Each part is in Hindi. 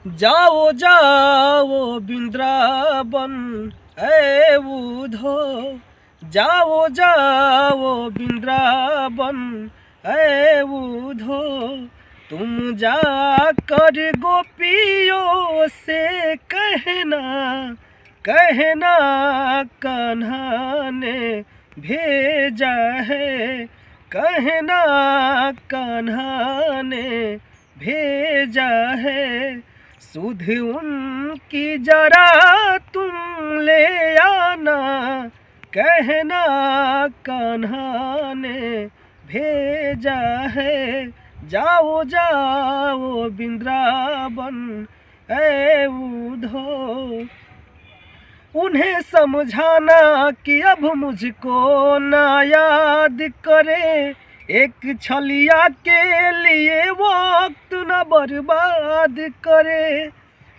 जाओ जाओ वृंदावन ऐ उधो, जाओ जाओ वृंदावन ऐ उधो। तुम जाकर गोपियों से कहना, कहना कान्हा ने भेजा है, कहना कान्हा ने भेजा है। सुध उनकी जरा तुम ले आना, कहना कान्हा ने भेजा है। जाओ जाओ वृंदावन ऐ उधो। उन्हें समझाना कि अब मुझको ना याद करे, एक छलिया के लिए वक्त न बर्बाद करे।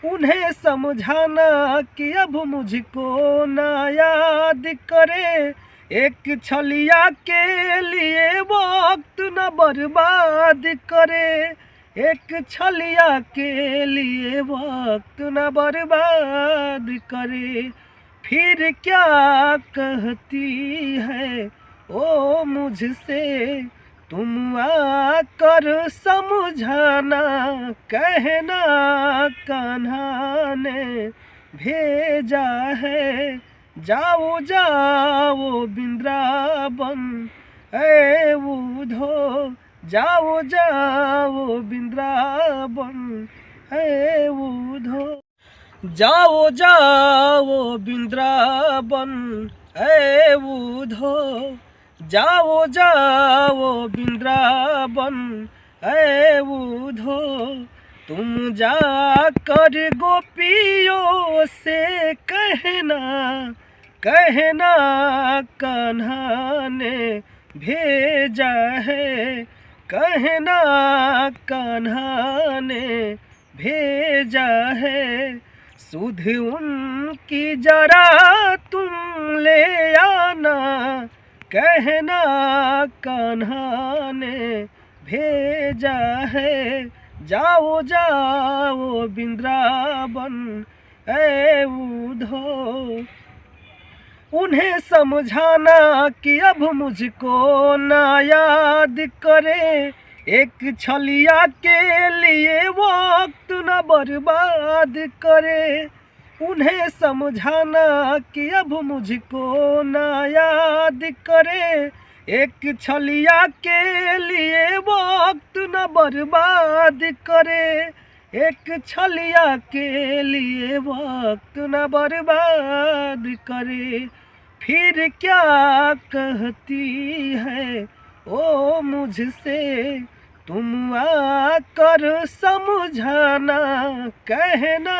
उन्हें समझाना कि अब मुझको ना याद करे, एक छलिया के लिए वक्त न बर्बाद करे, एक छलिया के लिए वक्त न बर्बाद करे। फिर क्या कहती है ओ मुझसे, तुम आकर समझाना, कहना कान्हा ने भेजा है। जाओ जाओ वृंदावन ऐ उधो, जाओ जाओ वृंदावन ऐ उधो। जाओ जाओ वृंदावन ऐ उधो, जाओ जाओ वृंदावन ऐ उधो। तुम जाकर गोपियों से कहना, कहना कान्हा ने भेजा है, कहना कान्हा ने भेजा है। सुध उनकी जरा तुम ले आना, कहना कान्हा ने भेजा है। जाओ जाओ वृंदावन ऐ उधो। उन्हें समझाना कि अब मुझको ना याद करे, एक छलिया के लिए वक्त न बर्बाद करे। उन्हें समझाना कि अब मुझको ना याद करे, एक छलिया के लिए वक्त न बर्बाद करे, एक छलिया के लिए वक्त न बर्बाद करे। फिर क्या कहती है ओ मुझसे, तुम आकर समझाना, कहना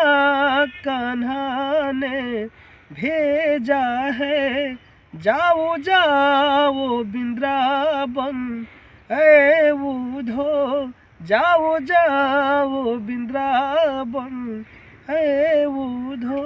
कान्हा ने भेजा है। जाओ जाओ वृंदावन ऐ उधो, जाओ जाओ वृंदावन ऐ उधो।